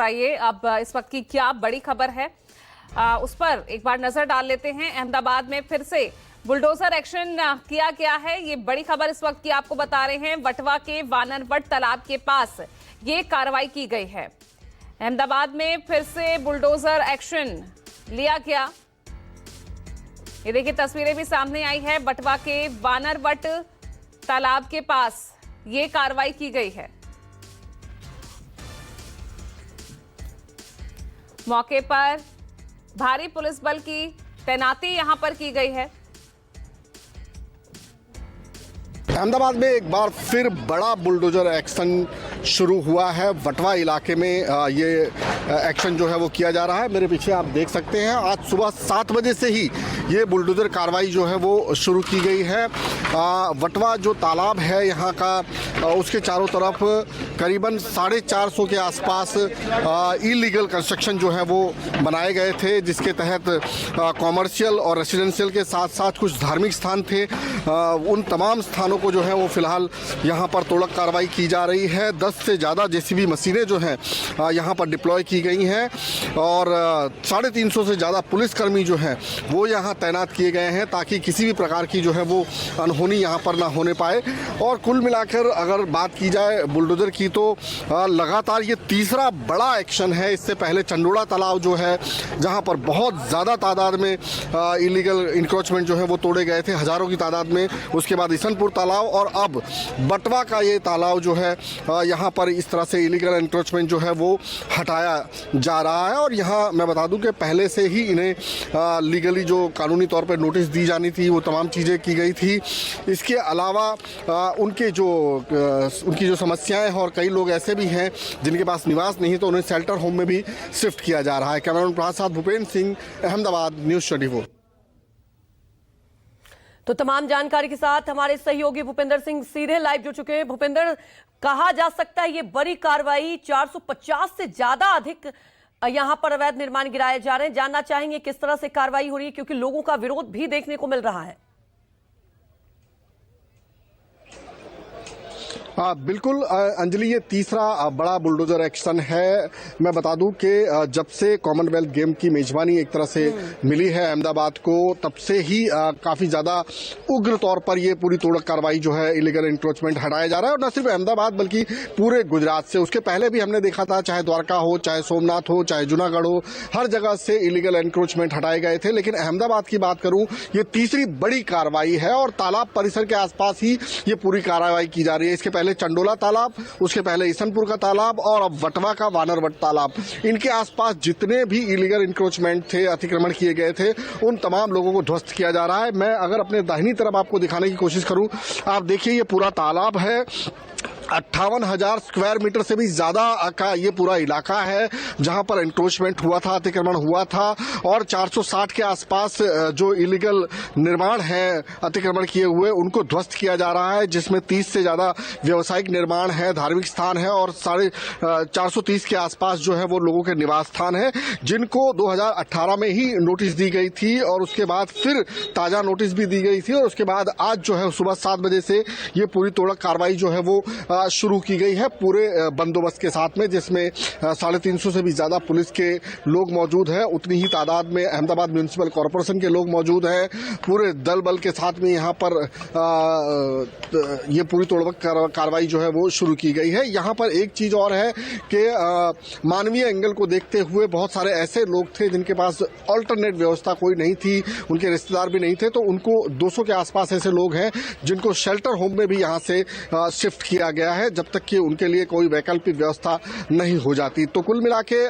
आइए अब इस वक्त की क्या बड़ी खबर है उस पर एक बार नजर डाल लेते हैं। अहमदाबाद में फिर से बुलडोजर एक्शन किया गया है। ये बड़ी खबर इस वक्त की आपको बता रहे हैं। वटवा के वानरवट तालाब के पास ये कार्रवाई की गई है। अहमदाबाद में फिर से बुलडोजर एक्शन लिया गया। ये देखिए तस्वीरें भी सामने आई है। वटवा के वानरवट तालाब के पास ये कार्रवाई की गई है। मौके पर भारी पुलिस बल की तैनाती यहां पर की गई है। अहमदाबाद में एक बार फिर बड़ा बुलडोजर एक्शन शुरू हुआ है। वटवा इलाके में ये एक्शन जो है वो किया जा रहा है। मेरे पीछे आप देख सकते हैं आज सुबह 7 बजे से ही ये बुलडोजर कार्रवाई जो है वो शुरू की गई है। वटवा जो तालाब है यहाँ का उसके चारों तरफ करीबन 450 के आसपास इलीगल कंस्ट्रक्शन जो है वो बनाए गए थे, जिसके तहत कॉमर्शियल और रेसिडेंशियल के साथ साथ कुछ धार्मिक स्थान थे। उन तमाम स्थानों को जो है वो फिलहाल यहाँ पर तोड़क कार्रवाई की जा रही है। 10 से ज़्यादा जेसीबी मशीनें जो हैं यहाँ पर डिप्लॉय की गई हैं और 350 से ज़्यादा पुलिसकर्मी जो हैं वो यहाँ तैनात किए गए हैं ताकि किसी भी प्रकार की जो है वो अनहोनी यहाँ पर ना होने पाए। और कुल मिलाकर अगर बात की जाए बुलडोजर की तो लगातार ये तीसरा बड़ा एक्शन है। इससे पहले चंडोला तालाब जो है जहाँ पर बहुत ज़्यादा तादाद में इलीगल इंक्रोचमेंट जो है वो तोड़े गए थे, हज़ारों की तादाद में। उसके बाद इसनपुर तालाब और अब वटवा का ये तालाब जो है यहाँ पर इस तरह से इलीगल इंक्रोचमेंट जो है वो हटाया जा रहा है। और यहाँ मैं बता दूं कि पहले से ही इन्हें लीगली जो कानूनी तौर पर नोटिस दी जानी थी वो तमाम चीज़ें की गई थी। इसके अलावा उनकी जो समस्याएं हैं और कई लोग ऐसे भी हैं जिनके पास निवास नहीं है तो उन्हें शेल्टर होम में भी शिफ्ट किया जा रहा है। कैमरामैन प्रसाद भूपेंद्र सिंह, अहमदाबाद, न्यूज़ 24। तो तमाम जानकारी के साथ हमारे सहयोगी भूपेंद्र सिंह सीधे लाइव जुड़ चुके हैं। भूपेंद्र, कहा जा सकता है ये बड़ी कार्रवाई 450 से ज्यादा अधिक यहां पर अवैध निर्माण गिराए जा रहे हैं। जानना चाहेंगे किस तरह से कार्रवाई हो रही है, क्योंकि लोगों का विरोध भी देखने को मिल रहा है। बिल्कुल अंजलि, ये तीसरा बड़ा बुलडोजर एक्शन है। मैं बता दूं कि जब से कॉमनवेल्थ गेम की मेजबानी एक तरह से मिली है अहमदाबाद को, तब से ही काफी ज्यादा उग्र तौर पर ये पूरी तोड़क कार्रवाई जो है इलीगल इंक्रोचमेंट हटाया जा रहा है। और न सिर्फ अहमदाबाद बल्कि पूरे गुजरात से। उसके पहले भी हमने देखा था, चाहे द्वारका हो, चाहे सोमनाथ हो, चाहे जूनागढ़ हो, हर जगह से इलीगल इंक्रोचमेंट हटाए गए थे। लेकिन अहमदाबाद की बात करूं, ये तीसरी बड़ी कार्रवाई है और तालाब परिसर के आसपास ही ये पूरी कार्रवाई की जा रही है। इसके पहले चंडोला तालाब, उसके पहले इसनपुर का तालाब और अब वटवा का वानरवट तालाब, इनके आसपास जितने भी इलीगल इंक्रोचमेंट थे, अतिक्रमण किए गए थे, उन तमाम लोगों को ध्वस्त किया जा रहा है। मैं अगर अपने दाहिनी तरफ आपको दिखाने की कोशिश करूं, आप देखिए ये पूरा तालाब है। 58,000 स्क्वायर मीटर से भी ज्यादा का ये पूरा इलाका है जहां पर एंक्रोचमेंट हुआ था, अतिक्रमण हुआ था। और 460 के आसपास जो इलीगल निर्माण है, अतिक्रमण किए हुए, उनको ध्वस्त किया जा रहा है, जिसमें 30 से ज्यादा व्यवसायिक निर्माण है, धार्मिक स्थान है और 430 के आसपास जो है वो लोगों के निवास स्थान है, जिनको 2018 में ही नोटिस दी गई थी और उसके बाद फिर ताजा नोटिस भी दी गई थी। और उसके बाद आज जो है सुबह 7 बजे से ये पूरी तोड़क कार्रवाई जो है वो शुरू की गई है पूरे बंदोबस्त के साथ में, जिसमें 350 से भी ज्यादा पुलिस के लोग मौजूद हैं। उतनी ही तादाद में अहमदाबाद म्युनिसिपल कॉरपोरेशन के लोग मौजूद हैं। पूरे दल बल के साथ में यहाँ पर ये पूरी तोड़क कार्रवाई जो है वो शुरू की गई है। यहाँ पर एक चीज और है कि मानवीय एंगल को देखते हुए बहुत सारे ऐसे लोग थे जिनके पास ऑल्टरनेट व्यवस्था कोई नहीं थी, उनके रिश्तेदार भी नहीं थे, तो उनको 200 के आसपास ऐसे लोग हैं जिनको शेल्टर होम में भी यहाँ से शिफ्ट किया गया है, जब तक कि उनके लिए कोई वैकल्पिक व्यवस्था नहीं हो जाती। तो कुल मिला के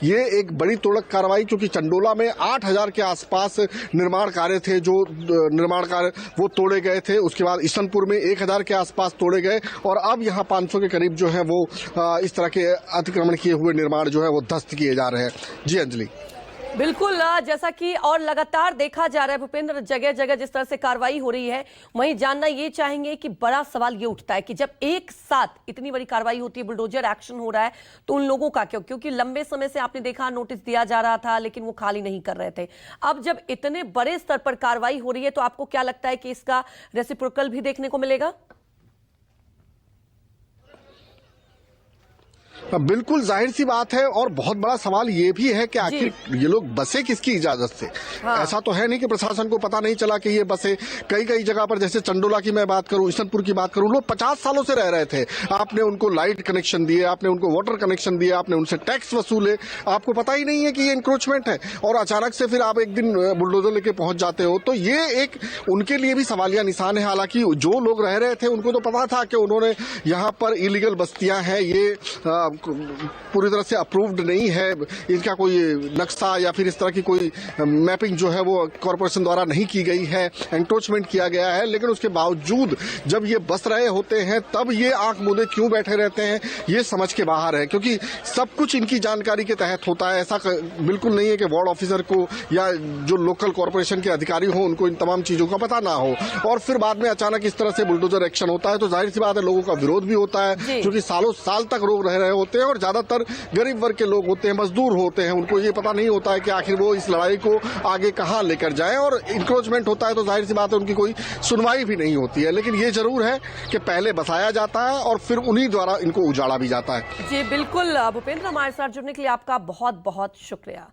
ये एक बड़ी तोड़क कार्रवाई, क्योंकि चंडोला में 8,000 के आसपास निर्माण कार्य थे, जो निर्माण कार्य वो तोड़े गए थे। उसके बाद इसनपुर में 1,000 के आसपास तोड़े गए और अब यहाँ 500 के करीब जो है वो इस तरह के अतिक्रमण किए हुए निर्माण जो है वो ध्वस्त किए जा रहे हैं। जी अंजलि। बिल्कुल, जैसा कि और लगातार देखा जा रहा है भूपेंद्र, जगह जगह जिस तरह से कार्रवाई हो रही है, वहीं जानना ये चाहेंगे कि बड़ा सवाल ये उठता है कि जब एक साथ इतनी बड़ी कार्रवाई होती है, बुलडोजर एक्शन हो रहा है, तो उन लोगों का क्यों? क्योंकि लंबे समय से आपने देखा नोटिस दिया जा रहा था लेकिन वो खाली नहीं कर रहे थे। अब जब इतने बड़े स्तर पर कार्रवाई हो रही है तो आपको क्या लगता है कि इसका रेसिप्रोकल भी देखने को मिलेगा? बिल्कुल जाहिर सी बात है और बहुत बड़ा सवाल ये भी है कि आखिर ये लोग बसे किसकी इजाजत से। ऐसा तो है नहीं कि प्रशासन को पता नहीं चला कि ये बसें कई कई जगह पर, जैसे चंडोला की मैं बात करूं, ईशनपुर की बात करूं, लोग 50 सालों से रह रहे थे। आपने उनको लाइट कनेक्शन दिए, आपने उनको वाटर कनेक्शन दिए, आपने उनसे टैक्स वसूले, आपको पता ही नहीं है कि ये इंक्रोचमेंट है, और अचानक से फिर आप एक दिन बुलडोजर लेके पहुंच जाते हो। तो ये एक उनके लिए भी सवालिया निशान है। हालांकि जो लोग रह रहे थे उनको तो पता था कि उन्होंने यहाँ पर इलीगल बस्तियां हैं, ये पूरी तरह से अप्रूव्ड नहीं है, इनका कोई नक्शा या फिर इस तरह की कोई मैपिंग जो है वो कॉर्पोरेशन द्वारा नहीं की गई है, एंक्रोचमेंट किया गया है। लेकिन उसके बावजूद जब ये बस रहे होते हैं तब ये आंख मूंदे क्यों बैठे रहते हैं, ये समझ के बाहर है, क्योंकि सब कुछ इनकी जानकारी के तहत होता है। ऐसा बिल्कुल नहीं है कि वार्ड ऑफिसर को या जो लोकल कॉर्पोरेशन के अधिकारी हो उनको इन तमाम चीजों का पता ना हो, और फिर बाद में अचानक इस तरह से बुलडोजर एक्शन होता है तो जाहिर सी बात है लोगों का विरोध भी होता है, क्योंकि सालों साल तक लोग रह रहे होते हैं और ज्यादातर गरीब वर्ग के लोग होते हैं, मजदूर होते हैं। उनको ये पता नहीं होता है कि आखिर वो इस लड़ाई को आगे कहां लेकर जाएं, और इंक्रोचमेंट होता है तो जाहिर सी बात है उनकी कोई सुनवाई भी नहीं होती है। लेकिन ये जरूर है कि पहले बसाया जाता है और फिर उन्हीं द्वारा इनको उजाड़ा भी जाता है। जी बिल्कुल भूपेंद्र, हमारे साथ जुड़ने के लिए आपका बहुत बहुत शुक्रिया।